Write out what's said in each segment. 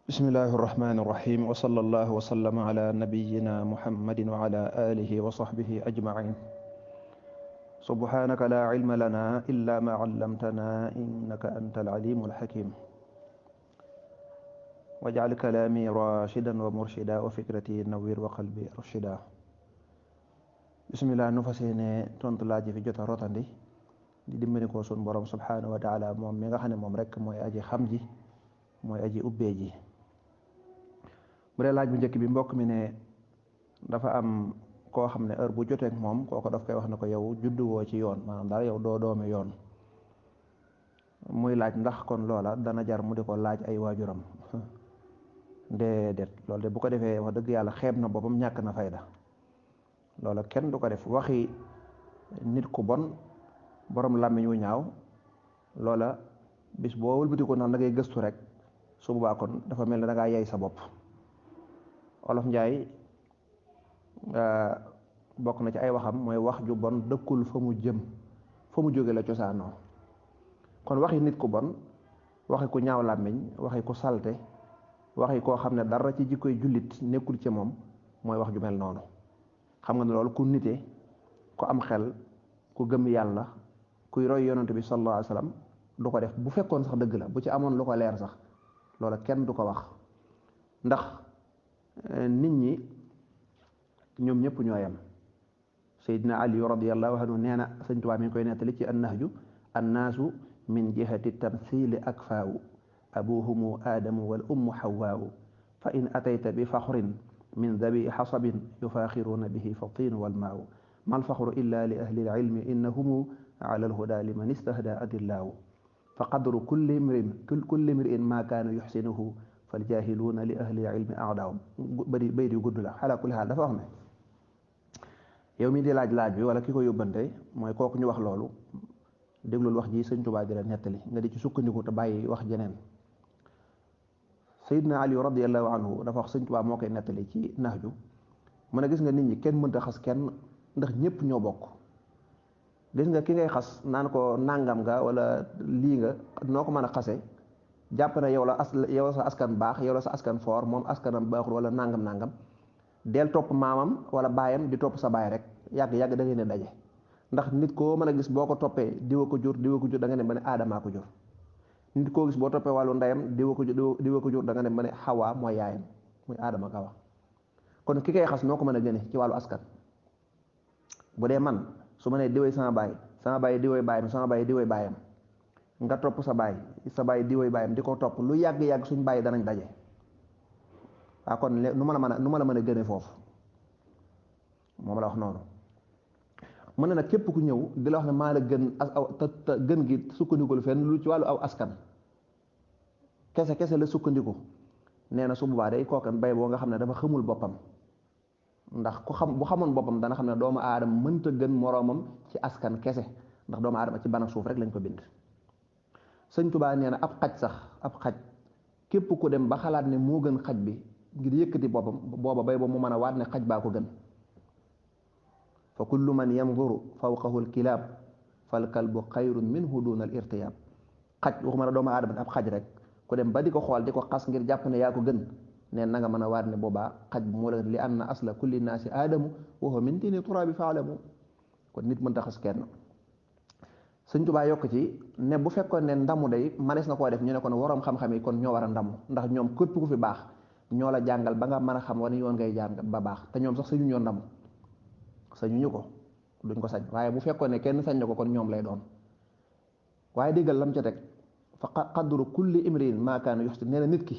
bismillahi irrahmani irrahim wa sallallahu wa sallama ala nabiyina muhammadin wa ala alihi wa sahbihi ajmain subhanaka la ilma lana illa ma allamtana innaka anta alalimu alhakim waj'al kalami rashidan wa murshida wa fikrati nawwir wa qalbi arshida bismillah nu fas yéene tontu laaj fi jota rotandi di dimbali ko sun borom subhanahu wa taala moom mi nga xam ne moom rek mooy aji xam ji mooy aji ubbee ji. bu dee laaj bu njëkk bi mbokk mi ne dafa am koo xam ne heure bu joteek moom kooko daf koy wax ne ko yow judduwoo ci yoon maanaam daal yow doo doomi yoon muy laaj ndax kon loola dana jar mu di ko laaj ay waajuram déedéet loolu de bu ko defee wax dëgg yàlla xeeb na boppam ñàkk na fayda loola kenn du ko def waxi nit ku bon borom làmmiñ wu ñaaw loola bis boo wëlbati ko naan da ngay gëstu rek su boobaa kon dafa mel ne da ngaa yey sa bopp. Olof Njaay bokk na ci ay waxam mooy wax ju bon dëkkul fa mu jëm fa mu jóge la cosaanoo kon waxi nit ku bon waxi ku ñaaw làmmiñ waxi ku salte waxi koo xam ne dara ci jikkoy jullit nekkul ci moom mooy wax ju mel noonu xam nga ne loolu ku nite ku am xel ku gëm yàlla kuy roy yonent bi sallallahu alayhi wasallam du ko def bu fekkoon sax dëgg la bu ci amoon lu ko leer sax loola kenn du ko wax ndax nit ñi ñoom ñëpp ñoo yem Seydina Ali radiyallahu anhu nee na Sëñ Tuubaa mi ngi koy nettali ci annahju annaasu min jihati tamthili akfaawu abuhumu aadamu wal ummu hawaawu fa in atayta bi faxrin min dabi xasabin yufaaxiruuna bihi fa tiin wal maawu mal faxru illa li ahli ilmi innahumu ala alhuda liman istahda adillaawu fa qadru kulli mri'in ma kaana yuxsinuhu fal jaahiluuna li ahli ilmi a'daahum bay di gudd la xalaa kulli xaal dafa wax ne yow mi di laaj bi wala ki ko yóbbante mooy kooku ñu wax loolu déglul wax ji Sëñ Tuubaa di la nettali nga di ci sukkandiku te bàyyi wax jeneen Seydina Ali radiyallahu anhu dafa wax Sëñ Tuubaa moo koy nettali ci Nahju mu ne gis nga nit ñi kenn mënta xas kenn ndax ñëpp ñoo bokk gis nga ki ngay xas naan ko nangam nga wala lii nga noo ko mën a xase jàpp na yow sa askan baax yow la sa askan foor moom askanam baaxul wala nangam del topp maamam wala baayam di topp sa baay rek yàgg da ngeen ne daje ndax nit koo mën a gis boo ko toppee diwa ko jur da nga ne ba ne aadamaa ko jur nit koo gis boo toppee wàllu ndeyam diwa ko jur da nga ne ba ne xawaa mooy yaayam muy aadama kawa kon ki koy xas noo ko mën a gëne ci wàllu askan bu dee man su ma nee diwoy sama baay diwoy baayam sama baay diwoy baayam nga topp sa baay diwoy baayam di ko topp lu yàgg suñ baay danañ daje waaw kon nu ma la mën a gëne foofu moom la wax noonu mën na nag képp ku ñëw di la wax ne maa la gën te gën gi sukkandikul fenn lu ci wàllu aw askan kese la sukkandiku nee na su boobaa day kookan bay boo nga xam ne dafa xamul boppam ndax bu xamoon boppam dana xam ne doomu aadama mënta gën moroomam ci askan kese ndax doomu aadama ci ban ak suuf rek lañ ko bind Sëñ Tuubaa nee na ab xaj képp ku dem ba xalaat ne moo gën xaj bi ngir yëkkati boppam booba bay ba mu mën a waat ne xaj baa ko gën fa kullu man yanzuru fawqahu alkilaab fal kalbu xayrun minhu duna al irtiyaab xaj waxuma ne doomu aadama ab xaj rek ku dem ba di ko xool di ko xas ngir jàpp ne yaa ko gën neen na nga mën a waat ne boobaa xaj bu moo la li anna asla kulli naasi aadamu wa huwa min tiini turaabi faalamu kon nit mënta xas kenn Sëñ Tuubaa yokk ci ne bu fekkoon ne ndamu day manees na koo def ñu ne kon waroom xam-xam yi kon ñoo war a ndamu ndax ñoom képp ku fi baax ñoo la jàngal ba nga mën a xam wala yoon ngay jàng ba baax te ñoom sax sañu ñoo ndamu sañuñu ko duñ ko sañ waaye bu fekkoon ne kenn sañ na ko kon ñoom lay doon waaye déggal lam ca teg fa qadru kulli imrin maa kaana yuxsin nee na nit ki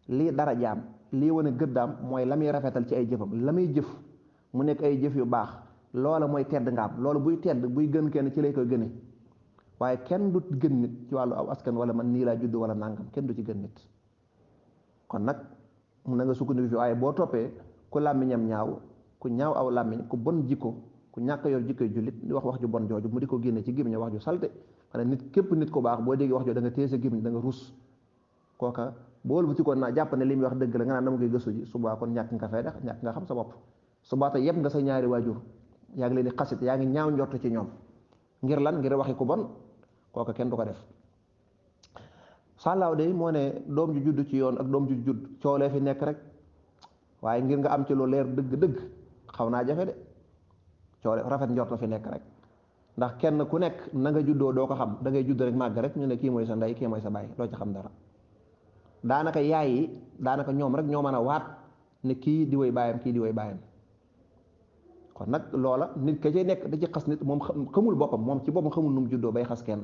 lii dara jaam lii wane gëddaam mooy la muy rafetal ci ay jëfam la muy jëf mu nekk ay jëf yu baax loola mooy tedd nga am loolu buy tedd buy gën kenn ci lay koy gëne waaye kenn du gën nit ci wàllu aw askan wala man nii laa judd wala nangam kenn du ci gën nit kon nag mun na nga sukkandiku fi waaye boo toppee ku làmmiñam ñaaw ku ñaaw aw làmmiñ ku bon jikko ku ñàkk yor jikkoy jullit di wax ju bon jooju mu di ko génne ci gémmiñ wax ju salte xanaa nit képp nit ko baax boo déggee wax jooju da nga téye sa gémmiñ da nga rus kooka bool bu ci ko naa jàpp ne li muy wax dëgg la nga naan dama koy gëstu ji subaa kon ñàkk nga fay def ñàkk nga xam sa bopp subaa te yëpp nga sa ñaari waajur yaa ngi leen di xasit yaa ngi ñaaw njort ci ñoom ngir lan ngir waxi ku bon kooka kenn du ko def sàllaaw de moo ne doom ju judd ci yoon ak doom ju judd coolee fi nekk rek waaye ngir nga am ci lu leer dëgg-dëgg xaw naa jafe de coole rafet njort fi nekk rek ndax kenn ku nekk na nga juddoo doo ko xam da ngay judd rek màgg rek ñu ne kii mooy sa ndey kii mooy sa baay doo ci xam dara daanaka yaay yi daanaka ñoom rek ñoo mën a waat ne kii di woy baayam kii di woy baayam kon nag loola nit ka cay nekk da ci xas nit moom xamul boppam moom ci boppam xamul nu mu juddoo bay xas kenn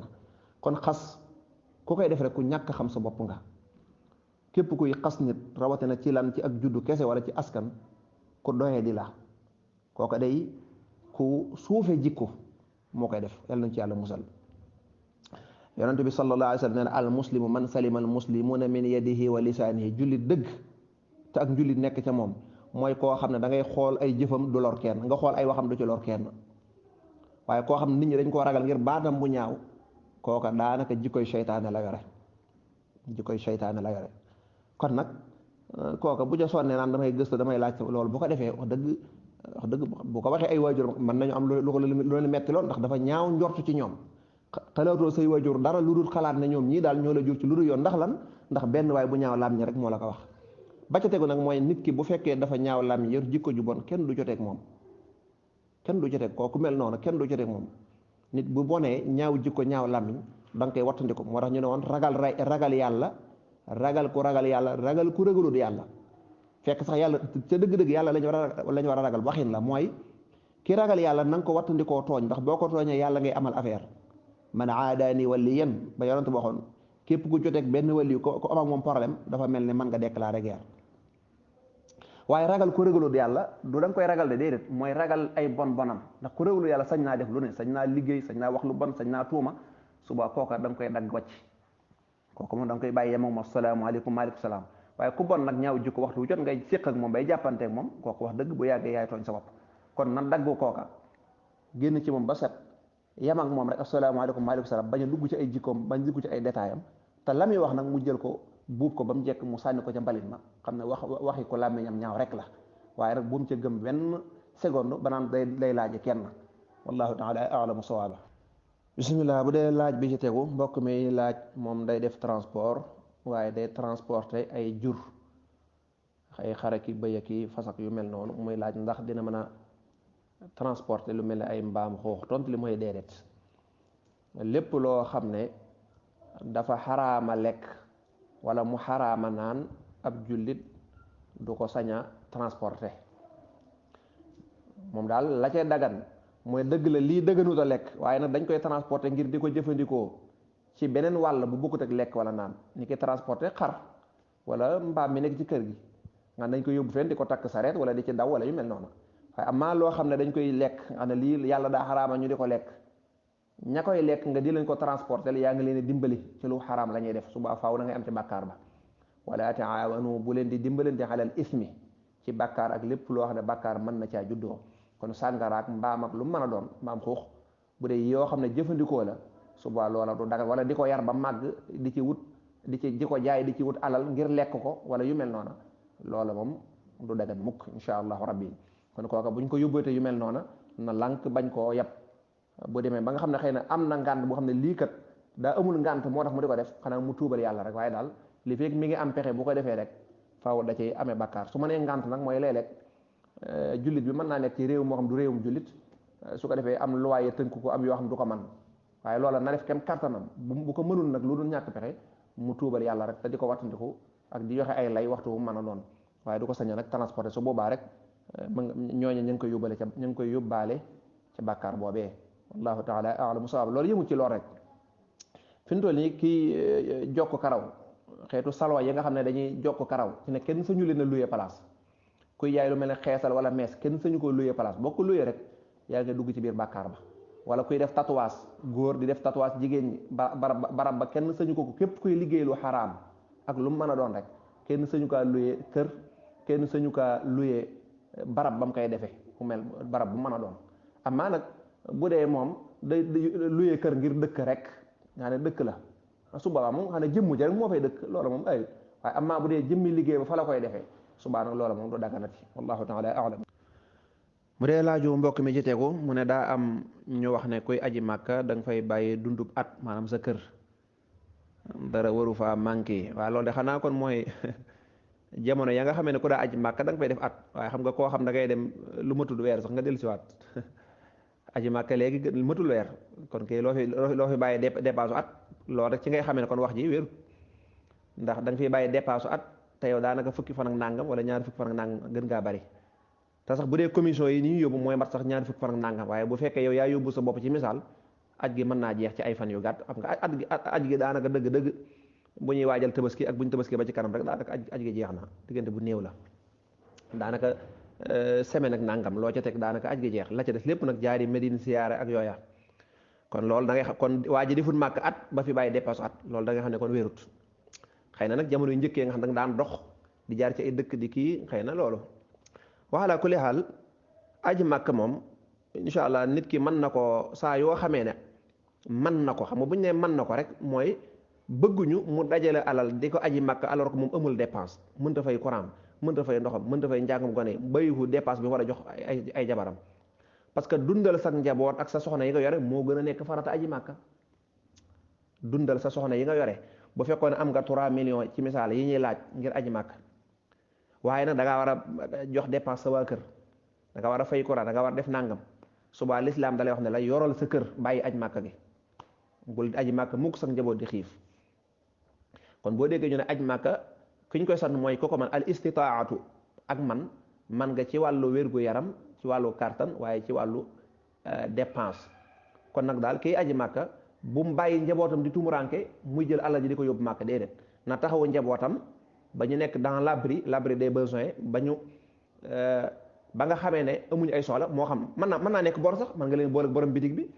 kon xas ku koy def rek ku ñàkk xam sa bopp nga képp kuy xas nit rawatina ci lan ci ak juddu kese wala ci askan ku doyee di la kooka day ku suufe jikko moo koy def yàlla nañ ci yàlla musal yonente bi sallallahu alayhi wa sallam nee na al muslimu man salima al muslimuna min yadihi wa lisaanihi jullit dëgg te ak njullit nekk ca moom mooy koo xam ne da ngay xool ay jëfam du lor kenn nga xool ay waxam du ci lor kenn waaye koo xam ne nit ñi dañ koo ragal ngir baatam bu ñaaw kooka daanaka jikkoy seytaane la yore jikkoy seytaane la yore kon nag kooka bu ca sonnee naan damay gëstu damay laaj loolu bu ko defee wax dëgg bu ko waxee ay waajur mën nañu am lu ko lu metti lool ndax dafa ñaaw njortu ci ñoom xalaatoo say waajur dara lu dul xalaat ne ñoom ñii daal ñoo la jur ci lu dul yoon ndax lan ndax benn waay bu ñaaw làmmiñ rek moo la ko wax ba ca tegu nag mooy nit ki bu fekkee dafa ñaaw làmmiñ yor jikko ju bon kenn du joteeg moom kenn du joteeg kooku mel noonu kenn du joteeg moom nit bu bonee ñaaw jikko ñaaw làmmiñ da nga koy wattandiku moo tax ñu ne woon ragal yàlla ragal ku ragal yàlla ragal ku ragalul yàlla fekk sax yàlla ca dëgg-dëgg yàlla lañu war a ragal waxin la mooy ki ragal yàlla na nga ko wattandikoo tooñ ndax boo ko tooñee yàlla ngay amal affaire man aadaani waliyan ba yonent waxoon képp ku joteeg benn wali ko am ak moom problème dafa mel ni mën nga déclarer guerre waaye ragal ku ragalul yàlla du da nga koy ragal de déedéet mooy ragal ay bonam ndax ku ragalul yàlla sañ naa def lu ne sañ naa liggéey sañ naa wax lu bon sañ naa tuuma suba kooka da nga koy dagg wàcc kooku moom da nga koy bàyyee moom asalaamaaleykum maaleykum salaam waaye ku bon nag ñaaw jikko waxtu wu jot ngay séq ak moom bay jàppanteeg moom kooku wax dëgg bu yàggee yaay tooñ sa bopp kon na daggu kooka génn ci moom ba set yam ak moom rek asalaamaaleykum maaleykum salaam bañ a dugg ci ay jikkoom bañ a dugg ci ay détails am te la muy wax nag mu jël ko buub ko ba mu jekk mu sànni ko ca mbalit ma xam ne waxi ko làmmiñam ñaaw rek la waaye rek bu mu ca gëm benn seconde ba naan day laaje kenn wallahu taala alamu sawaaba bisimilah bu dee laaj bi ci tegu mbokk mi laaj moom day def transport waaye day transporter ay jur ay xaraki bëyaki fasak yu mel noonu muy laaj ndax dina mën a transporter lu mel ne ay mbaam xoox tontu li mooy déedéet lépp loo xam ne dafa xaraama lekk wala mu xaraama naan ab jullit du ko sañ a transporter moom daal la cay dagan mooy dëgg la lii dëgganut a lekk waaye nag dañ koy transporter ngir di ko jëfandikoo ci beneen wàll bu bokkut ak lekk wala naan ni koy transporter xar wala mbaam mi nekk ci kër gi nga dañ koy yóbbu fenn di ko takk sareet wala di ci daw wala yu mel noonu waaye amaa loo xam ne dañ koy lekk nga ne lii yàlla daa xaraama ñu di ko lekk ña koy lekk nga di leen ko transporter yaa ngi leen di dimbali ci lu xaraam la ñuy def suba faaw da ngay am ci bàkkaar ba wala taawanu bu leen di dimbalante alal ismi ci bàkkaar ak lépp loo xam ne bàkkaar mën na caa juddoo kon sàngaraak mbaam ak lu mën a doon mbaam xuux bu dee yoo xam ne jëfandikoo la suba loola du dagal wala di ko yar ba màgg di ci wut di ko jaay di ci wut alal ngir lekk ko wala yu mel noona loola moom du dagan mukk insha allahu rabbi kon kooka buñ ko yóbbootee yu mel noona na lànk bañ koo yab bu demee ba nga xam ne xëy na am na ngànt boo xam ne lii kat daa amul ngànt moo tax mu di ko def xanaa mu tuubal yàlla rek waaye daal li fekk mi ngi am pexe bu ko defee rek faaw da cay amee bakkaar su ma nee ngànt nag mooy léeg-léeg jullit bi mën naa nekk ci réew moo xam du réewum jullit su ko defee am luwaaye tënk ko am yoo xam du ko man waaye loola na def kem kattanam bu ko mënul nag lu dul ñàkk pexe mu tuubal yàlla rek te di ko wattandiku ak di joxe ay lay waxtu bu mën a doon waaye du ko sañ nag transporter su boobaa rek ñooñu ñu ngi koy yóbbale ñu ngi koy yóbbaale ca bàkkaar boobee wallahu taala alamu sawaab loolu yëmul ci lool rek fi mu toll nii kii jokk karaw xeetu salon yi nga xam ne dañuy jokk karaw ci ne kenn sañu leen a luyee place kuy jaay lu mel ne xeesal wala mees kenn sañu ko luyee place boo ko luyee rek yaa ngi dugg ci biir bàkkaar ba wala kuy def tatouage góor di def tatouage jigéen ñi barab ba kenn sañu ko képp kuy liggéey lu xaraam ak lu mu mën a doon rek kenn sañu kaa luyee kër kenn sañu kaa luyee barab ba mu koy defee mu mel barab bu mën a doon amaa nag bu dee moom day luyee kër ngir dëkk rek nga ne dëkk la su boobaa moom xam ne jëmm ja rek moo fay dëkk loolu moom ay waaye amaa bu dee jëmmi liggéey ba fa la koy defee subaa nag loola moom du daganati wallahu taala alam mu dee laaju mbokk mi ci tegu mu ne daa am ñu wax ne kuy aji màkka da nga fay bàyyi dundub at maanaam sa kër dara waru faa manqué waaw loolu de xanaa kon mooy jamono ya nga xamee ne ku daa aji màkka da nga fay def at waaye xam nga koo xam da ngay dem lu matul weer sax nga dellu siwaat aji màkka léegi matul weer kon kay loo fi bàyyi dépasse at loolu rek ci ngay xamee ne kon wax ji wér ndax da nga fiy bàyyi dépasse at te yow daanaka fukki fan ak nangam wala ñaari fukki fan ak nangam gën ngaa bari te sax bu dee commission yi ni ñu yóbbu mooy mat sax ñaari fukki fan ak nangam waaye bu fekkee yow yaa yóbbu sa bopp ci misaal aj gi mën naa jeex ci ay fan yu gàtt xam nga aj gi daanaka dëgg-dëgg bu ñuy waajal tabaski ak bu ñu tabaski ba ci kanam rek daanaka aj gi jeex na diggante bu néew la daanaka semaine ak nangam loo ca teg daanaka aj gi jeex la ca des lépp nag jaari Medine siyaare ak yooya kon loolu da ngay xam kon waa ji defut màkk at ba fi bàyyi dépasse at loolu da nga xam ne kon wérut xëy na nag jamono yu njëkkee nga xam da nga daan dox di jaar ci ay dëkk di kii xëy na loolu waxalaa kulli xaal aji màkk moom incha allah nit ki mën na ko saa yoo xamee ne mën na ko xam nga bu ñu nee mën na ko rek mooy bëgguñu mu dajale alal di ko aji màkk alors que moom amul dépense mënta fay courant mënta fay ndoxam mënta fay njàngam gone bayihu dépense bi war a jox ay jabaram parce que dundal sa njaboot ak sa soxna yi nga yore moo gën a nekk farata aji màkka dundal sa soxna yi nga yore bu fekkoon ne am nga 3 millions ci misaal yi ñuy laaj ngir aji màkk waaye nag da ngaa war a jox dépense sa waa kër da nga war a fay courant da nga war a def nangam subaa lislaam dalay wax ne la yoral sa kër bàyyi aj màkk gi bul aji màkk mukk sax njaboot di xiif kon boo déggee ñu ne aj màkka ki ñu koy sant mooy ko man al istitaatu ak man nga ci wàllu wérgu yaram ci wàllu kartan waaye ci wàllu dépense kon nag daal kii aji màkka bu mu bàyyi njabootam di tumuranke muy jël alal ji di ko yóbbu màkk déedéet na taxawu njabootam ba ñu nekk dans l'abri des besoins ba nga xamee ne amuñu ay soxla moo xam mën naa nekk bor sax mën nga leen boole borom bitig bi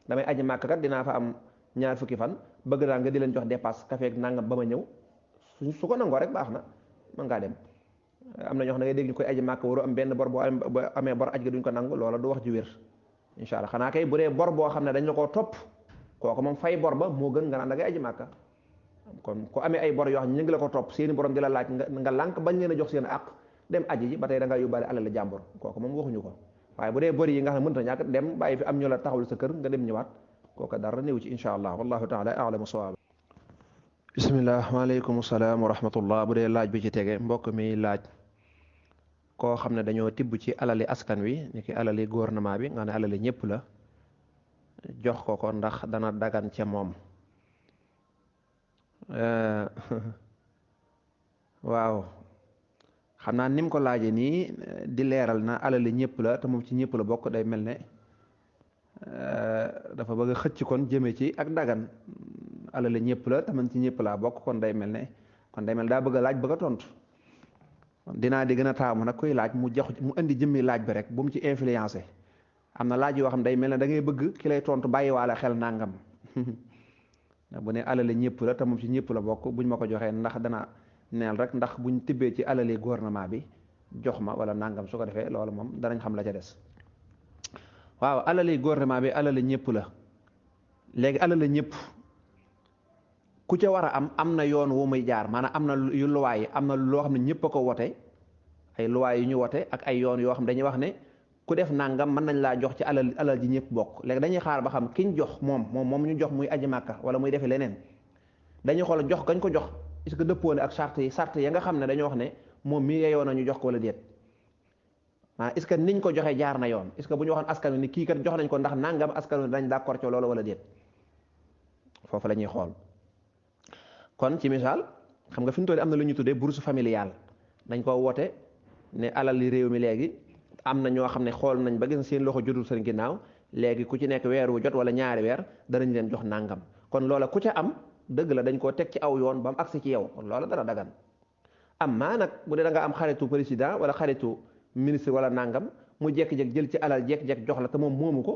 damay aji màkk kat dinaa fa am ñaar fukki fan bëgg naa nga di leen jox dépasse café ak nangam ba ma ñëw su ko nangoo rek baax na mën ngaa dem am na ñoo xam ne ngay dégg ñu koy aji màkk waru am benn bor boo amee bor aj ga duñ ko nangu loola du wax ju wér incha allah xanaa kay bu dee bor boo xam ne dañ la koo topp kooku moom fay bor ba moo gën nga naan da ngay aji màkka kon ku amee ay bor yoo xam ne ñu ngi la ko topp seeni borom di la laaj nga lànk bañ leen a jox seen àq dem aji ji ba tey da ngaa yóbbaale alal la jàmbur kooku moom waxuñu ko waaye bu dee bor yi nga xam ne mënta ñàkk dem bàyyi fi am ñu la taxawul sa kër nga dem ñëwaat kooku dara néew ci incha allah wallahu taala a'lamu sawaab bismillah waaleykum salaam wa rahmatullah bu dee laaj bi ci tege mbokk mi laaj koo xam ne dañoo tibb ci alali askan wi ni ki alali gouvernement bi nga ne alali ñëpp la jox ko ndax dana dagan ca moom waaw xam naa ni mu ko laaje nii di leeral na alali ñëpp la te moom ci ñëpp la bokk day mel ne dafa bëgg a xëcc kon jëme ci ak dagan alali ñëpp la te man ci ñëpp laa bokk kon day mel ne daa bëgg a laaj bëgg a tontu dinaa di gën a taamu nag koy laaj mu indi jëmmi laaj bi rek bu mu ci influencé am na laaj yoo xam day mel ne da ngay bëgg ki lay tontu bàyyiwaale xel nangam bu ne alali ñëpp la te moom ci ñëpp la bokk buñ ma ko joxee ndax dana neel rek ndax buñ tibbee ci alali gouvernement bi jox ma wala nangam su ko defee loolu moom danañ xam la ca des waaw alali gouvernement bi alali ñëpp la léegi alali ñëpp ku ca war a am na yoon wu muy jaar maanaam am na yu luwaay yi am na loo xam ne ñëpp a ko wote ay luwaay yu ñu wote ak ay yoon yoo xam dañuy wax ne ku def nangam mën nañ laa jox ci alal ji ñëpp bokk léegi dañuy xaar ba xam kiñ jox moom ñu jox muy aji màkka wala muy defe leneen dañuy xool jox gañ ko jox est-ce que dëppoone ak sart ya nga xam ne dañoo wax ne moom mi yeyoo na ñu jox ko wala déet est-ce que niñ ko joxee jaar na yoon est-ce que bu ñu waxoon askan wi ni kii kat jox nañ ko ndax nangam askan wi dañ d'accord ci loolu wala déet foofu la ñuy xool kon ci misaal xam nga fi mu toll am na lu ñu tuddee bourse familiale dañ ko woote ne alal li réew mi léegi am na ñoo xam ne xool nañ ba gis seen loxo jotul seen ginnaaw léegi ku ci nekk weer wu jot wala ñaari weer danañ leen jox nangam kon loola ku ca am dëgg la dañ koo teg ci aw yoon ba mu agsi ci yow kon loola dara dagan am maa nag bu dee da nga am xaritu président wala xaritu ministre wala nangam mu jekki-jekk jël ci alal jekki-jekk jox la te moom moomu ko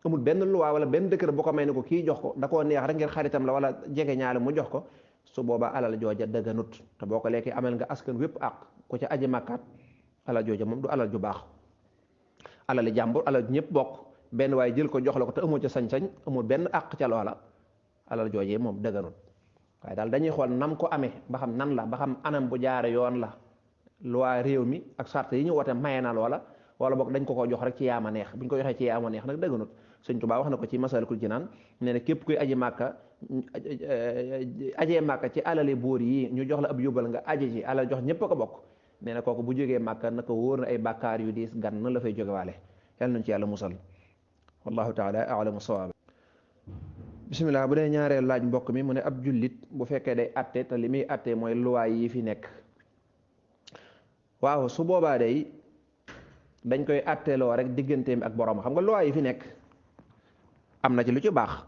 amul benn loi wala benn décret bu ko may ne ko kii jox ko da koo neex rek ngir xaritam la wala jege ñaale mu jox ko su boobaa alal jooja dëgganut te boo ko lekkee amel nga askan wépp ak ku ca aji màkkaat alal jooja moom du alal ju baax alali jàmbur alal ñëpp bokk benn waaye jël ko jox la ko te amoo ca sañ-sañ amul benn àq ca loola alal joojee moom dëgganut waaye daal dañuy xool nam ko amee ba xam nan la ba xam anam bu jaare yoon la loi réew mi ak charte yi ñu wote maye na loola wala boog dañ ko jox rek ci yaama neex bu ñu ko joxee ci yaama neex nag dëgganut Sëñ Tuubaa wax na ko ci Masaalikul Jinaan nee na képp kuy aji màkka ajee màkka ci alali buur yi ñu jox la ab yóbbal nga aje ci alal jox ñépp a ko bokk nee na kooku bu jógee màkka naka wóor na ay bàkkaar yu diis gan na la fay jógewaale yàlla nañu ci yàlla musal wallahu taala alamu sawaab bisimilah bu dee ñaareel laaj mbokk mi mu ne ab jullit bu fekkee day atte te li muy atte mooy luwaay yi fi nekk waaw su boobaa day dañ koy atteloo rek digganteem ak borom xam nga luwaay yi fi nekk am na ci lu ci baax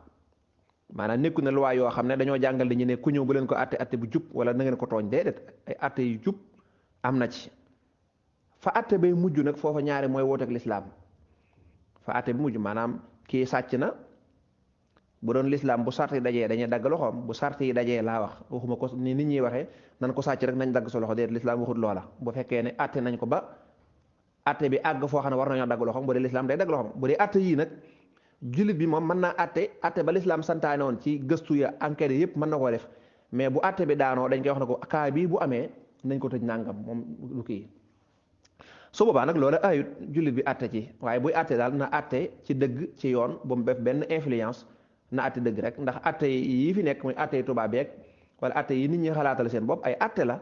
maanaam nekku na luwaay yoo xam ne dañoo jàngal dañu ne ku ñëw bu leen ko atte atte bu jub wala na ngeen ko tooñ déedéet ay atte yu jub am na ci fa atte bay mujj nag foofa ñaari mooy woote ak lislaam fa atte bi mujj maanaam kii sàcc na bu doon lislaam bu sart yi dajee dañuy dagg loxoom bu sart yi dajee laa wax waxuma ko ni nit ñuy waxee nan ko sàcc rek nañ dagg sa loxo déedéet lislaam waxut loola bu fekkee ne atte nañ ko ba atte bi àgg foo xam ne war nañoo dagg loxoom bu dee lislaam day dagg loxoom bu dee atte yii nag jullit bi moom mën naa atte ba lislaam santaane woon ci gëstu ya enquête yëpp mën na koo def mais bu atte bi daanoo dañ koy wax ne ko cas bii bu amee nañ ko tëj nàngam moom lu kii su boobaa nag loola ayut jullit bi atte ci waaye buy atte daal na atte ci dëgg ci yoon bu mu def benn influence na atte dëgg rek ndax atte yii fi nekk muy atte yi tubaab beeg wala atte yi nit ñi xalaatal seen bopp ay atte la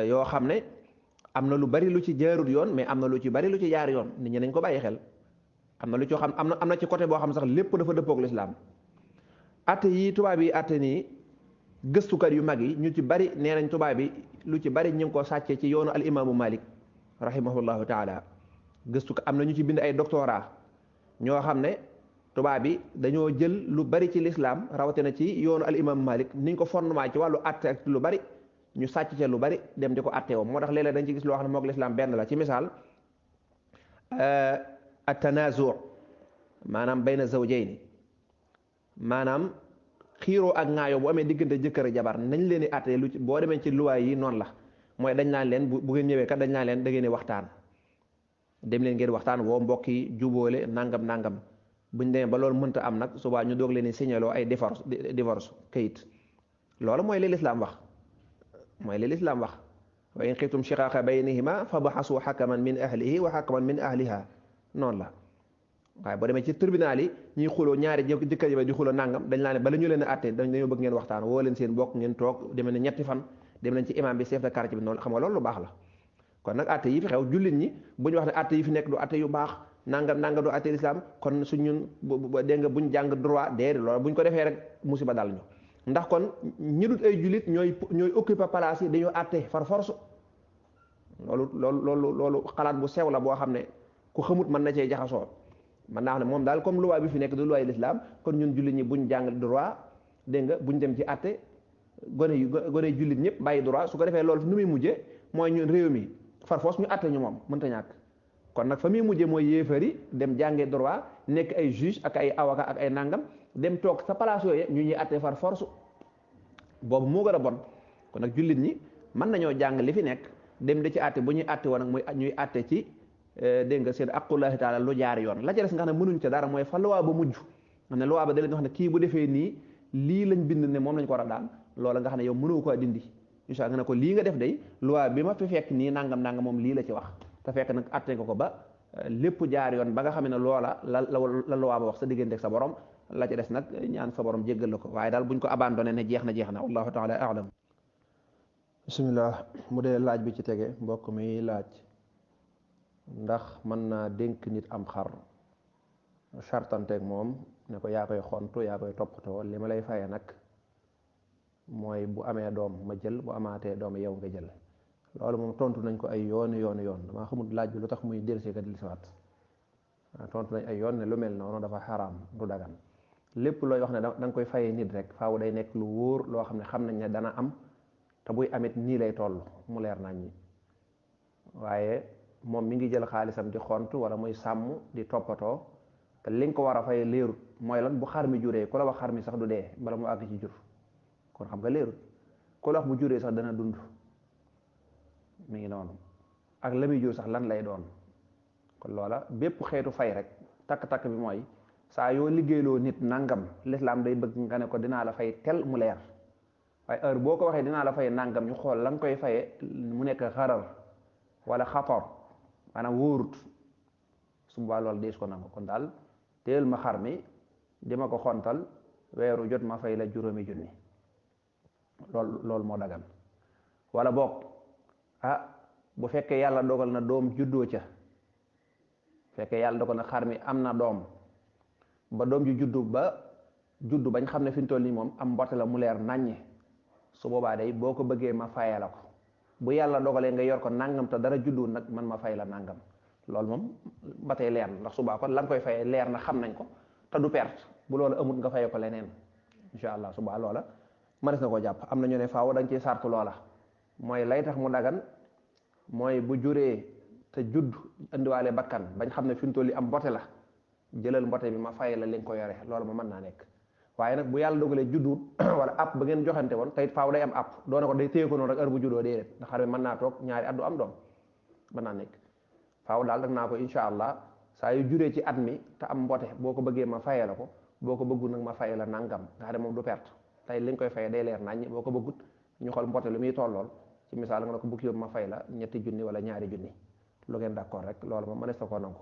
yoo xam ne am na lu bari lu ci jaarut yoon mais am na lu ci bari lu ci jaar yoon nit ñi nañ ko bàyyi xel am na lu ci xam am na ci côté boo xam sax lépp dafa dëppook lislaam atte yi tubaab yi atte nii gëstukat yu mag yi ñu ci bari nee nañ tubaab bi lu ci bari ñu ngi ko sàccee ci yoonu al imaamu Malik rahimahullahu taala gëstu am na ñu ci bind ay doctorat ñoo xam ne tubaab bi dañoo jël lu bari ci lislaam rawatina ci yoonu al imam Malik niñ ko fondement ci wàllu atte ak lu bari ñu sàcc ca lu bari dem di ko atte woo moo tax léeg-léeg dañ ci gis loo xam ne moog lislaam benn la ci misaal at tanazu maanaam bayna zawjayni maanaam xiiroo ak ŋaayoo bu amee diggante jëkkër ak jabar nañ leen di atte lu ci boo demee ci luwaay yi noonu la mooy dañ naan leen bu ngeen ñëwee kat dañ naan leen da ngeen di waxtaan dem leen ngeen waxtaan woo mbokk yi jubóole nangam buñ demee ba loolu mënta am nag subaa ñu doog leen di signaloo ay divorce kayit loolu mooy li lislaam wax wa in xiftum shiqaaqa baynihima fab'asu hakaman min ahlihi wa hakaman min ahliha noonu la waaye boo demee ci tribunal yi ñuy xuloo ñaari jëkkër yi di xuloo nangam dañ laa ne bala ñu leen a àtte dañoo bëgg ngeen waxtaan woo leen seen bokk ngeen toog demee ne ñetti fan dem nañ ci imam bi chef de quartier bi noonu xam nga loolu lu baax la kon nag àtte yi fi xew jullit ñi bu ñu wax ne àtte yi fi nekk du àtte yu baax nangam du àtte lislaam kon su ñun dégg nga buñ jàng droit déedéet loolu buñ ko defee rek musiba dal ñu ndax kon ñi dut ay jullit ñooy occuper place yi dañoo àtte far force loolu xalaat bu sew la boo xam ne ku xamut mën na cee jaxasoo man naa xam ne moom daal comme loi bi fi nekk du loi l'islam kon ñun jullit ñi buñ jàng droit dégg nga buñ dem ci àtte gone jullit ñëpp bàyyi droit su ko defee loolu nu muy mujje mooy ñun réew mi far force ñu àtte ñu moom mënta ñàkk kon nag fa muy mujje mooy yéefari dem jàngee droit nekk ay juge ak ay avocat ak ay nangam dem toog sa place yooyu ñu ñuy àtte far force boobu moo gën a bon kon nag jullit ñi mën nañoo jàng li fi nekk dem da ci àtte bu ñuy àtte woon nag muy ñuy àtte ci dégg nga seen aqullahi taala lu jaar yoon la ca des nga xam ne mënuñ ca dara mooy fa luwaa ba mujj nga ne luwaa ba da leen wax ne kii bu defee nii lii lañ bind ne moom lañ ko war a daan loola nga xam ne yow mënoo ko dindi incha nga ne ko lii nga def day luwaa bi ma fi fekk nii nangam moom lii la ci wax te fekk nag àtte nga ko ba lépp jaar yoon ba nga xam ne loola la luwaa ba wax sa diggante ak sa borom la ca des nag ñaan sa borom jéggal la ko waaye daal buñ ko abandonné ne jeex na wallahu taala a'lam bismillah mu dee laaj bi ci tege mbokk mi laaj ndax mën naa dénk nit am xar chartanteeg moom ne ko yaa koy xontu yaa koy toppatoo li ma lay faye nag mooy bu amee doom ma jël bu amaatee doom yow nga jël loolu moom tontu nañ ko ay yoon damaa xamul laaj bi lu tax muy delsi ka delsiwaat tontu nañ ay yoon ne lu mel noonu dafa xaraam du dagan lépp looy wax ne da nga koy fayee nit rek faaw day nekk lu wóor loo xam ne xam nañ ne dana am te buy amit nii lay toll mu leer nañ ñi waaye moom mi ngi jël xaalisam di xont wala muy sàmm di toppatoo te li nga ko war a fay leerut mooy lan bu xar mi juree ku la wax xar mi sax du dee bala mu àgg ci jur kon xam nga leerut ku la wax bu juree sax dana dund mi ngi noonu ak la muy jur sax lan lay doon kon loola bépp xeetu fay rek takk-takk bi mooy saa yoo liggéeyloo nit nangam lislaam day bëgg nga ne ko dinaa la fay tel mu leer waaye heure boo ko waxee dinaa la fay nangam ñu xool la nga koy faye mu nekk xarar wala xatar maanaam wóorut su boobaa loolu dees ko nangu kon daal teel ma xar mi di ma ko xontal weeru jot ma fay la juróomi junni loolu moo dagan. wala boog bu fekkee yàlla dogal na doom juddoo ca, fekkee yàlla dogal na xar mi am na doom ba doom ji juddu bañ xam ne fi mu toll nii moom am mbote la mu leer nàññe, su boobaa day boo ko bëggee ma fayee la ko. bu yàlla dogalee nga yor ko nangam te dara juddu nag man ma fay la nangam, loolu moom ba tey leer na, ndax subaa kon la nga koy fayee leer na xam nañ ko te du perte. bu loolu amut nga fayee ko leneen incha allah subaa loola mënees na ko jàpp. am na ñu ne faaw dañ ciy sartu loola, mooy lay tax mu dagan mooy bu juree te judd indiwaale bakkan bañ xam ne fi mu toll am mbote la, jëlal mbote bi ma fay la li nga ko yore, loolu ma mën naa nekk. waaye nag bu yàlla dogalee judduut wala app ba ngeen joxante woon tey faaw day am app, doona ko day téye ko noonu rek heure bu juddoo déedéet, ndax xar bi mën naa toog ñaari at du am doom, mën naa nekk. faaw daal dag naa ko incha allah saa yu juree ci at mi te am mbote boo ko bëggee ma fayee la ko, boo ko bëggul nag ma fayee la nangam, nga xam ne moom du perte. tey li nga koy fayee day leer naññ, boo ko bëggut ñu xool mbote lu muy tollool ci misaal nga ne ko bukki yóbbu ma fay la 2 junni wala 2 junni, lu ngeen d'accord rek loolu moom mënees na koo nangu.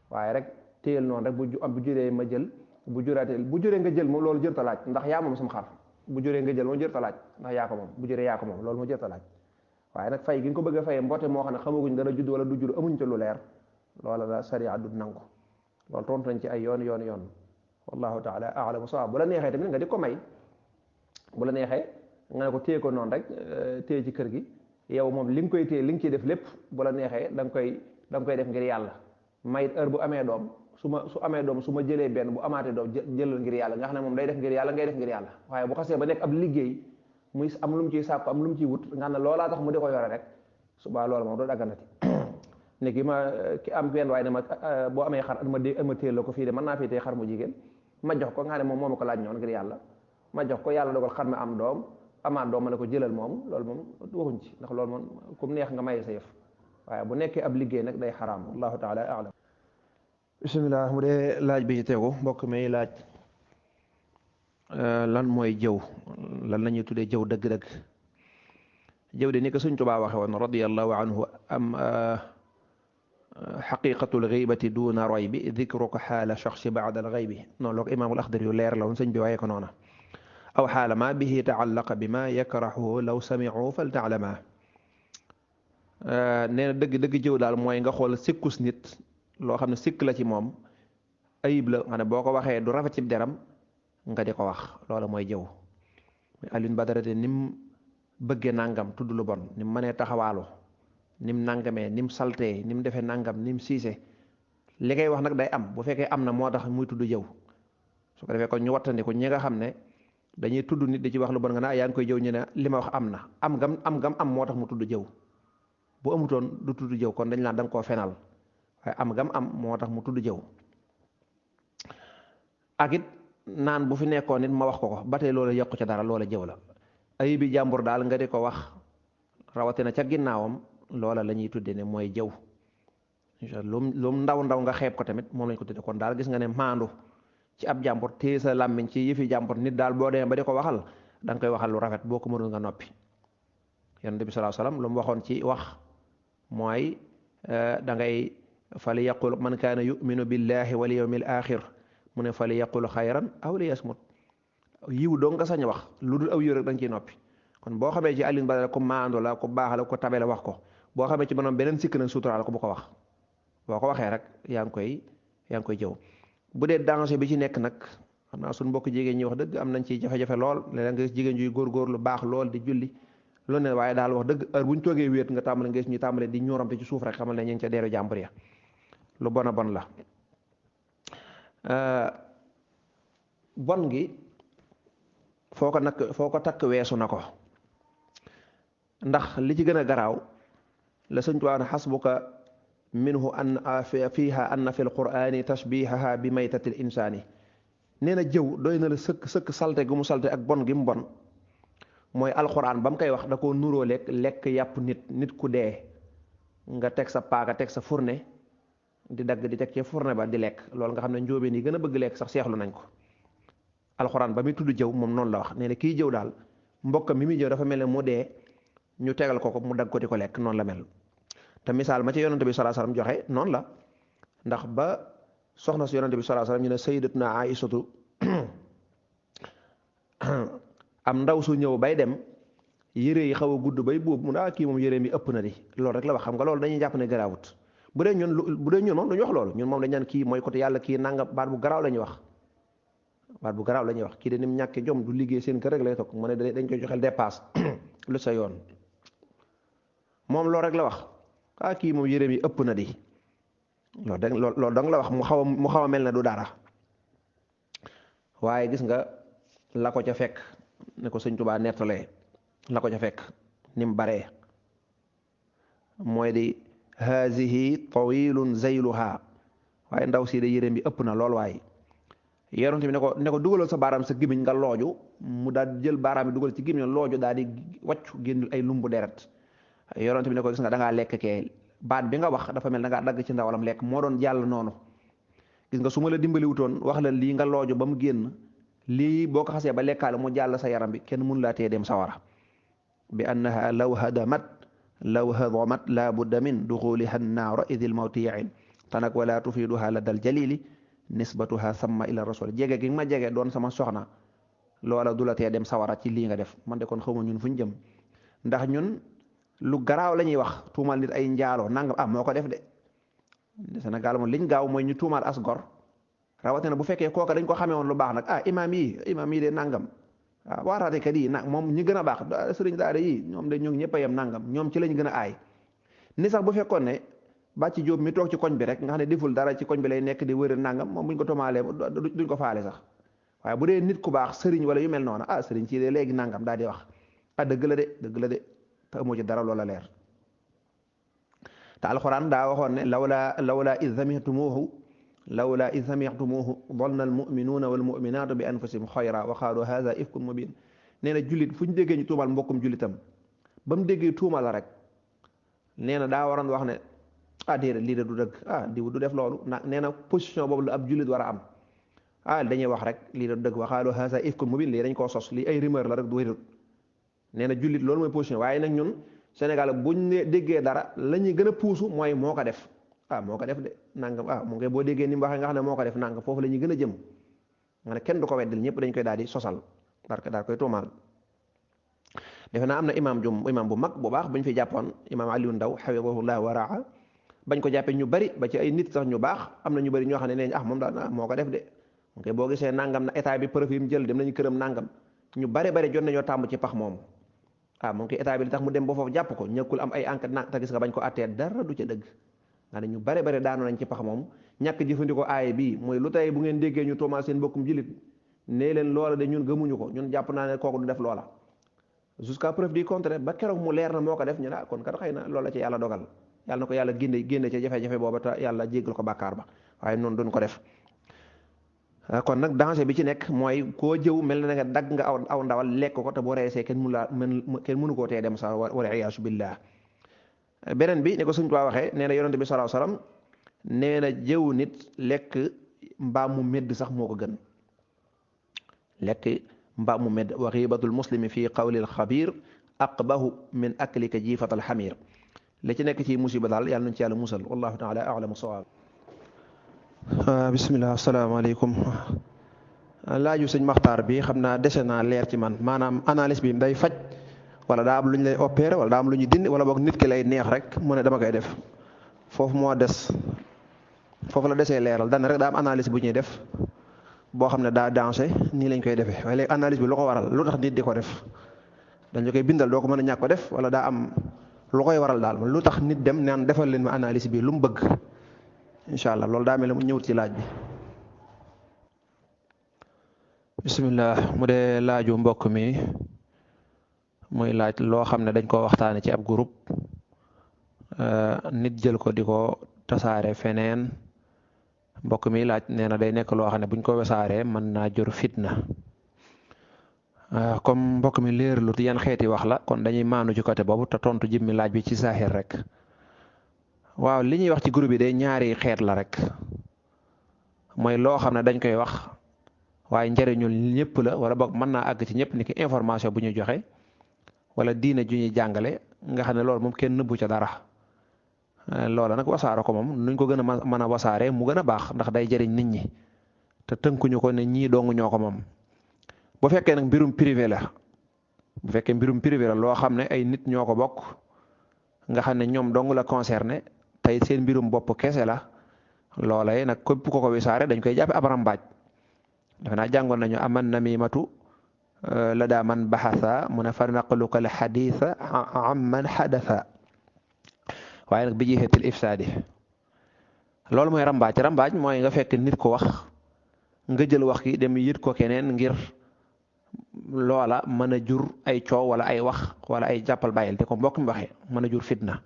waaye rek téyel noonu rek bu juree ma jël, bu juree nga jël moom loolu jërta laaj, ndax yaa moom sama xar. bu juree nga jël moom jërta laaj, ndax yaa ko moom. bu juree yaa ko moom loolu moo jërta laaj. waaye nag fay gi nga ko bëgg a fayee mboote moo xam ne xamaguñ dana judd wala du judd, amuñ ca lu leer, loola la sariya du nangu. loolu tontu nañ ci ay yoon wallahu taala a'lamu sawaab. bu la neexee tamit nga di ko may, bu la neexee nga ne ko téye ko noonu rek téye ci kër gi, yow moom li nga koy téye li nga ciy def lépp bu la neexee da nga koy def ngir yàlla. may heure bu amee doom su amee doom su ma jëlee benn bu amaatee doom jëlal ngir yàlla, nga xam ne moom day def ngir yàlla ngay def ngir yàlla. waaye bu xasee ba nekk ab liggéey muy am lu mu ciy sàkku am lu mu ciy wut, nga xam ne loolaa tax mu di ko yore rek, subaa loolu moom doo dagganati. ne ki am benn waaye ne ma boo amee xar ma téel la ko fii de mën naa fii tey xar mu jigéen, ma jox ko nga xam ne moom moo ma ko laaj ñoon ngir yàlla, ma jox ko yàlla dogal xar ma am doom amaat doom ma ne ko jëlal moom, loolu moom waxuñ ci, ndax loolu moom kum neex nga maye sa yëf. waaye bu nekkee ab liggéey nag day xaraam. wallahu taala a'lam. bismillah. mu dee laaj bi ci tegu mbokk mi laaj lan mooy jëw, lan la ñuy tuddee jëw dëgg-dëgg. jëw de ni ko Sëñ Tuubaa waxe woon radiyallahu anhu, am xaqiqatul xiibati duna raybi dikruka xaala shaxsi baada al xaybi, noonu la ko imaamul Axdari yu leer la woon sëñ bi waaye ko noona. aw xaala ma bihi taallaqa bi ma yakrahuhu law samicu fal taalama. nee na dëgg jëw daal mooy nga xool sikkus nit loo xam ne sikk la ci moom, ayib la nga ne boo ko waxee du rafet ci deram nga di ko wax, loola mooy jëw. Alioune Badara de nim bëggee nangam tudd lu bon, nim mënee taxawaalu, nim nangamee, nim saltee, nim defee nangam, nim siise, li ngay wax nag day am, bu fekkee am na moo tax muy tudd jëw. su ko defee kon ñu wattandiku ñi nga xam ne dañuy tudd nit di ci wax lu bon nga ne yaa ngi koy jëw, ñu ne li ma wax am na, am gam am moo tax mu tudd jëw. bu amutoon du tudd jëw, kon dañ naan da nga koo fenal, waaye am gam am moo tax mu tudd jëw. ak it naan bu fi nekkoon nit ma wax ko ba tey loola yokku ca dara, loola jëw la. ayibi jàmbur daal nga di ko wax rawatina ca ginnaawam, loola la ñuy tudde ne mooy jëw. lu ndaw nga xeeb ko tamit moom lañ ko tudde. kon daal gis nga ne maandu ci ab jàmbur, téye sa làmmiñ ci yëfi jàmbur, nit daal boo demee ba di ko waxal da nga koy waxal lu rafet, boo ko mënul nga noppi. Yonent bi sallallahu alayhi wasallam lu mu waxoon ci wax mooy da ngay fali yaqul man kaana yuminu billahi wal yawmil axir, mu ne fali yaqul xayran aw li yasmut. yiw doo nga sañ a wax, lu dul aw yiw rek da nga ciy noppi. kon boo xamee ci Alioune Badara ku maandu la, ku baax la, ku tabe la, wax ko. boo xamee ci maanaam beneen sikk nag suturaal ko bu ko wax. boo ko waxee rek yaa ngi koy jëw. bu dee danger bi ci nekk nag, xam naa suñu mbokk jigéen ñi wax dëgg am nañ ci jafe-jafe lool, léeg-léeg nga gis jigéen juy góorgóor lu baax lool di julli loolu ne, waaye daal wax dëgg heure bu ñu toogee wéet nga tàmbale nga gis ñu tàmbale di ñooramte ci suuf rek, xamal ne ñu ngi ca deeru jàmbur ya, lu bon a bon la. bon gi foo ko takk weesu na ko, ndax li ci gën a garaaw la Sëñ Tuubaa xasbuka minhu an fiiha anna fi lqurani tashbihaha bi maytatil insaani. nee na jëw doy na la sëkk salte gu mu salte ak bon gi mu bon, mooy alxuraan ba mu koy wax da koo nuróo lekk yàpp nit ku dee, nga teg sa paaka teg sa fourne di dagg di teg ci fourne ba di lekk. loolu nga xam ne njóobeen yi gën a bëgg lekk sax seexlu nañ ko. alxuraan ba muy tudd jëw moom noonu la wax, nee na kii jëw daal mbokkam mi muy jëw dafa mel ne mu dee ñu tegal ko mu dagg ko di ko lekk, noonu la mel. te misaal ma ci yonante bi sallallahu alayhi wasallam joxe noonu la, ndax ba soxna si yonante bi sallallahu alayhi wasallam ñu ne sayyidatuna Aïsatu am ndaw su ñëw bay dem yére yi xaw a gudd bay buub mu daa kii moom yére mi ëpp na di loolu rek la wax. xam nga loolu dañuy jàpp ne garaawut bu dee ñun moom duñu wax loolu. ñun moom dañ naan kii mooy côté yàlla, kii nanga baat bu garaaw la ñuy wax. baat bu garaaw la ñuy wax kii de ni mu ñàkkee jom du liggéey seen kër rek lay toog mu ne dañ koy joxel dépasse lu sa yoon. moom loolu rek la wax kii moom yére mi ëpp na di loolu danga la wax mu xaw a mel ne du dara. waaye gis nga la ko ca fekk ne ko sëñ Tuubaa nettalee la ko ca fekk ni mu baree mooy di hazihi tawilun zayluha. waaye ndaw si de yére bi ëpp na lool. waaye yonent bi ne ko dugalal sa baaraam sa gémmiñ nga looju. mu daal jël baaraam bi dugal ci gémmiñ looju daal di wàccu génn ay lumbu deret. yonent bi ne ko gis nga da ngaa lekk kee baat bi nga wax dafa mel da ngaa dagg ci ndawalam lekk moo doon jàll noonu. gis nga su ma la dimbaliwutoon wax la lii nga looju ba mu génn lii boo ko xasee ba lekkaale mu jàll sa yaram bi kenn mënu laa tee dem sawara. bi annaha law hadamat la budda min duxuliha nnaara idil mawti yain te nag wala tufiduha la dal jalili nisbatuha samma ila rasul. jege gi ma jege doon sama soxna loola du la tee dem sawara ci lii nga def. man de kon xawma ñun fu ñu jëm ndax ñun lu garaaw la ñuy wax tuumal nit ay njaaloo nangam moo ko def de. Sénégal moom liñ gaaw mooy ñu tuumaal as gor rawatina bu fekkee kooka dañ ko xamee woon lu baax nag imaam yi de nangam waaraatekat yi nag moom ñi gën a baax sëriñ daara yi ñoom de ñoo ngi ñëpp a yem nangam ñoom ci lañ gën a aay. ni sax bu fekkoon ne bàcci jóob mi toog ci koñ bi rek nga xam ne deful dara ci koñ bi lay nekk di wëri nangam moom buñ ko tomaalee duñ ko faale sax. waaye bu dee nit ku baax sëriñ wala yu mel noonu sëriñ ci de léegi nangam daal di wax dëgg la de te amoo ci dara loola leer. te alxuraan daa waxoon ne lawla id samictumuhu donna almuminuuna walmuminaatu bi anfusihim xayra wa qaalu haza ifkun mubin. nee na jullit fu ñu déggee ñu tuumal mbokkum jullitam ba mu déggee tuuma la rek nee na daa waroon wax ne déedéet lii de du dëgg diw du def loolu nee na position boobu la ab jullit war a am dañuy wax rek lii de du dëgg wa qaalu haza ifkun mubin lii dañ koo sos lii ay rumeur la rek du wérut. nee na jullit loolu mooy position waaye nag ñun Sénégal buñ ne déggee dara la ñuy gën a puusu mooy moo ko def moo ko def de nangam mu ngi boo déggee ni mu waxee nga xam ne moo ko def nangam foofu la ñuy gën a jëm nga ne kenn du ko weddil ñëpp dañ koy daal di sosal daal koy tuumaal. defe naa am na imaam bu mag bu baax bu ñu fi jàppoon imaam Aliou Ndaw hafidahullah wa raa bañ ko jàppee ñu bari ba ci ay nit sax ñu baax am na ñu bari ñoo xam ne nee moom daal moo ko def de mu ngi boo gisee nangam na état bi preuve yi mu jël dem nañu këram nangam ñu bari jot nañoo tàmb ci pax moomu. moom ki état bi li tax mu dem ba foofu jàpp ko ñëkkul am ay enquête te gis nga bañ ko attee dara du ca dëgg nga ne ñu bare daanu nañ ci pax moom ñàkk jëfandikoo aaye bii mooy lu tey bu ngeen déggee ñu tuumaal seen bokkum jullit nee leen loola de ñun gëmuñu ko ñun jàpp naa ne kooku du def loola jusqu'à preuve du contraire ba keroog mu leer na moo ko def ñu ne kon kat xëy na loola ci yàlla dogal yàlla na ko yàlla génne ca jafe-jafe booba te yàlla jéggal ko bàkkaar ba waaye noonu duñ ko def. kon nag danger bi ci nekk mooy koo jëw mel na nga dagg nga aw ndawal lekk ko te boo reesee kenn mënu koo tee dem sa wala iyaasu billah. beneen bi ne ko Sëñ Tuubaa waxee nee na yonent bi sallallahu alayhi wasallam nee na jëw nit lekk mbaam mu medd sax moo ko gën. lekk mbaam mu medd wa xiibatul muslimi fii qawlil xabiir aqbahu min aklika jiifatal xamiir li ci nekk ci musiba daal yàlla nañ ci yàlla musal wallahu taala a'lamu sawaab. bismillah asalaamaaleykum laaju sëñ Maxtaar bi xam naa dese naa leer ci man maanaam analyse bi day faj wala daa am lu ñu lay opérer wala daa am lu ñu dindi wala boog nit ki lay neex rek mu ne dama koy def foofu moo des foofu la desee leeral dana rek daa am analyse bu ñuy def boo xam ne daa danger nii lañ koy defee waaye léegi analyse bi lu ko waral lu tax nit di ko def dañu koy bindal doo ko mën a ñàkk ko def wala daa am lu koy waral daal lu tax nit dem naan defal leen ma analyse bi lu mu bëgg. incha allah loolu daa mel ne mu ñëwut ci laaj bi. bisimilah mu dee laaju mbokk mi muy laaj loo xam ne dañ koo waxtaane ci ab groupe nit jël ko di ko tasaare feneen mbokk mi laaj nee na day nekk loo xam ne buñ ko wesaaree mën naa jur fitna comme mbokk mi leerlut yan xeeti wax la kon dañuy maanu ci côté boobu te tontu jëmmi laaj bi ci saaxir rek. waaw li ñuy wax ci groupe bi day ñaari xeet la rek mooy loo xam ne dañ koy wax waaye njëriñul ñëpp la wala boog mën naa àgg ci ñëpp ni ki information bu ñuy joxe wala diine ju ñuy jàngale nga xam ne loolu moom kenn nëbbu ca dara loola nag wasaare ko moom nuñ ko gën a mën a wasaaree mu gën a baax ndax day jëriñ nit ñi te tënkuñu ko ne ñii dong ñoo ko moom bu fekkee nag mbirum privé la bu fekkee mbirum privé la loo xam ne ay nit ñoo ko bokk nga xam ne ñoom dong la concerné tey seen mbirum bopp kese la loola yi nag képp ko wisaare dañ koy jàppe ab rambaaj dafa naa jàngoon nañu aman namimatu la daa man baxasa mu ne fa naqluka al xaditha amman xadatha waaye nag bi jihatil ifsaadi loolu mooy rambaaj mooy nga fekk nit ko wax nga jël wax ki dem yit ko keneen ngir loola mën a jur ay coow wala ay wax wala ay jàppal bàyyil te ko mbokk mi waxee mën a jur fitna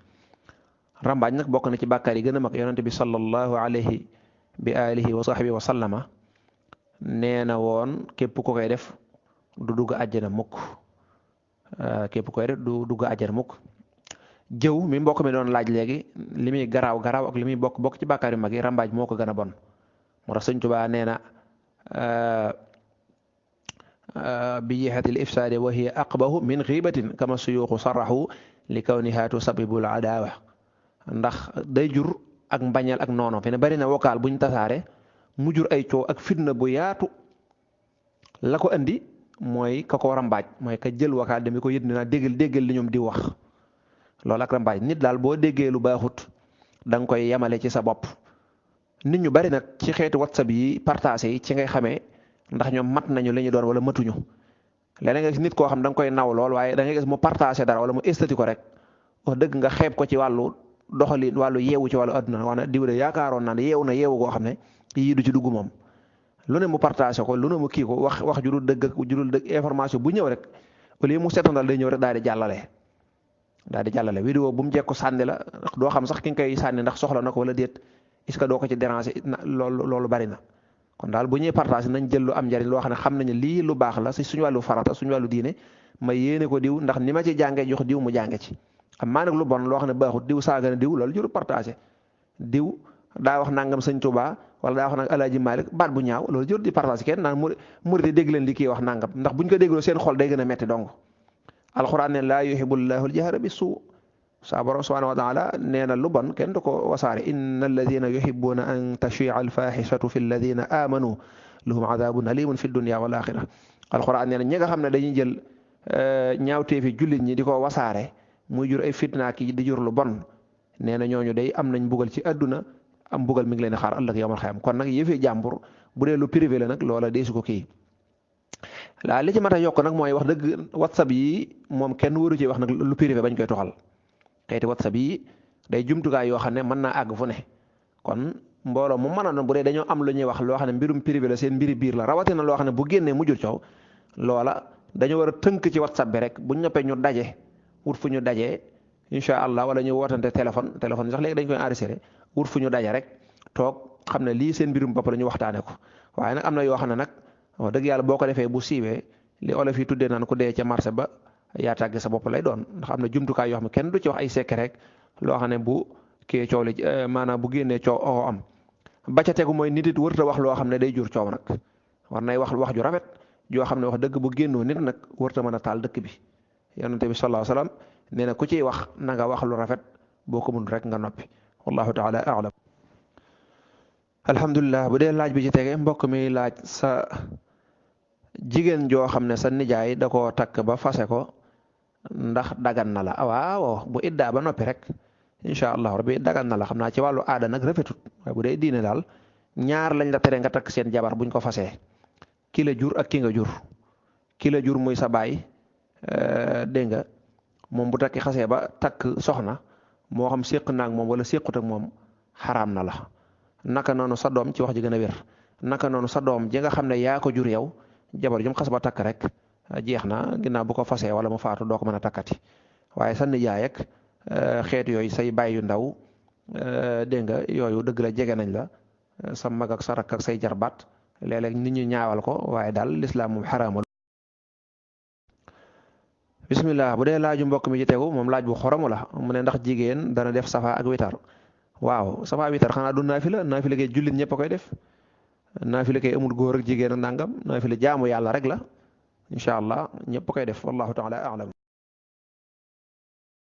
rambaaj nag bokk na ci bàkkaar yi gën a mag yonente bi sallallahu alayhi bi alihi wa sahbihi wa sallama nee na woon képp ko koy def du dugg àjjana mukk képp koy def du dugg àjjana mukk jëw mi mbokk mi doon laaj léegi li muy garaaw ak li muy bokk ci bàkkaar yu mag yi rambaaj moo ko gën a bon moo tax Sëñ Tuubaa nee na bi jihatil ifsaadi wa hiya aqbahu min xiibatin kama suyuuxu saraxu li kawniha tusabibul adaawa ndax day jur ak mbañal ak noono fi ne bari na vocal buñ tasaare mu jur ay coow ak fitna bu yaatu la ko andi mooy ka ko rambaaj mooy ka jël vocal dem di ko yët naa déggal li ñoom di wax loolu ak rambaaj nit daal boo déggee lu baaxut da nga koy yemale ci sa bopp nit ñu bari nag ci xeetu whatsapp yi partagé yi ci ngay xamee ndax ñoom mat nañu li ñu doon wala matuñu léeg nga gis nit koo xam da nga koy naw lool waaye da ngay gis mu partagé dara wala mu estati ko rek wax dëgg nga xeeb ko ci wàllu doxalin wàllu yeewu ci wàllu adduna wax na diw de yaakaaroon naa ne yeewu goo xam ne yii du ci dugg moom lu ne mu partagé ko lu ne mu kii ko wax jurul dëgg information bu ñëw rek au lieu mu seetandal day ñëw rek daal di jàllale vidéo bu mu jekko sànni la doo xam sax ki nga koy sànni ndax soxla na ko wala déet est-ce que doo ko ci déranger loolu bari na kon daal bu ñuy partagé nañ jël lu am njariñ loo xam ne lii lu baax la si suñu wàllu farata suñu wàllu diine ma yéene ko diw ndax ni ma ci jàngee jox diw mu jànge ci am maa nag lu bon loo xam ne baaxut diw saaga na diw loolu juru partagé diw daa wax nangam Sëñ Tuubaa wala daa wax nag Alaaji Maalik baat bu ñaaw loolu juru di partagé kenn naan murid dégg leen li kii wax nangam ndax buñ ko dégloo seen xol day gën a metti dong alxuraan ne laa yuhibbu llaahu al-jahra bis-suu saa borom subhaanahu wa taala nee na lu bon kenn du ko wasaare inna alladina yuhibbuna an tashia alfaxishatu fi alladina amanu lahum adabun alimun fi dunya wal axira alxuraan nee na ñi nga xam ne dañuy jël ñaawteefi jullit ñi di ko wasaare muy jur ay fitna ki di jur lu bon nee na ñooñu day am nañ mbugal ci àdduna am mbugal mi ngi leen di xaar ëllëg yawmal xiyaam kon nag yëfi jàmbur bu dee lu privé la nag loola deesu ko kii laa li ci mat a yokk nag mooy wax dëgg whatsapp yi moom kenn waru ci wax nag lu privé bañ koy toxal xeeti whatsapp yi day jumtukaay yoo xam ne mën naa àgg fu ne kon mbooloo mu mën a doon bu dee dañoo am lu ñuy wax loo xam ne mbirum privé la seen mbiri biir la rawatina loo xam ne bu génnee mujjul coow loola dañoo war a tënk ci whatsapp bi rek bu ñu noppee ñu daje wut fu ñu dajee incha allah wala ñu wootante téléphone sax léegi dañ koy enregistré wut fu ñu daje rek toog xam ne lii seen mbirum bopp la ñu waxtaane ko waaye nag am na yoo xam ne nag wax dëgg yàlla boo ko defee bu siiwee li olof yi tuddee naan ku dee ca marché ba yaa tàgge sa bopp lay doon ndax am na jumtukaay yoo xam ne kenn du ci wax ay secret rek loo xam ne bu kii coow li maanaam bu génnee coow oo am ba ca tegu mooy nit it warut a wax loo xam ne day jur coow nag war nay wax ju rafet joo xam ne wax dëgg bu génnoo nit nag warut a mën a taal dëkk bi yonente bi sallallahu alayhi wasallam nee na ku ciy wax na nga wax lu rafet boo ko mun rek nga noppi wallahu taala a'lam alhamdulilah bu dee laaj bi ci tege mbokk mi laaj sa jigéen joo xam ne sa nijaay da koo takk ba fase ko ndax dagan na la waaw bu iddaa ba noppi rek incha allah rabbi dagan na la xam naa ci wàllu aada nag rafetut waaye bu dee diine daal ñaar lañ la tere nga takk seen jabar buñ ko fasee ki la jur ak ki nga jur ki la jur muy sa baay dégg nga moom bu takki xasee ba takk soxna moo xam séq naag moom wala séqut ak moom xaraam na la naka noonu sa doom ci wax ji gën a wér naka noonu sa doom ji nga xam ne yaa ko jur yow jabar jum xas ba takk rek jeex na ginnaaw bu ko fasee wala mu faatu doo ko mën a takkati waaye sa nijaay ak xeet yooyu say baay yu ndaw dégg nga yooyu dëgg la jege nañ la sa mag ak sa rakk ak say jarbaat léeg-léeg nit ñi ñaawal ko waaye daal lislaam moom xaraamal bismillah bu dee laaju mbokk mi ci tegu moom laaj bu xoromu la mu ne ndax jigéen dana def safa ak witar waaw safa witar xanaa du naafila kay jullit ñëpp a koy def naafila kay amul góor ak jigéen ak nangam naafila jaamu yàlla rek la incha allah ñëpp a koy def wallahu taala a'lam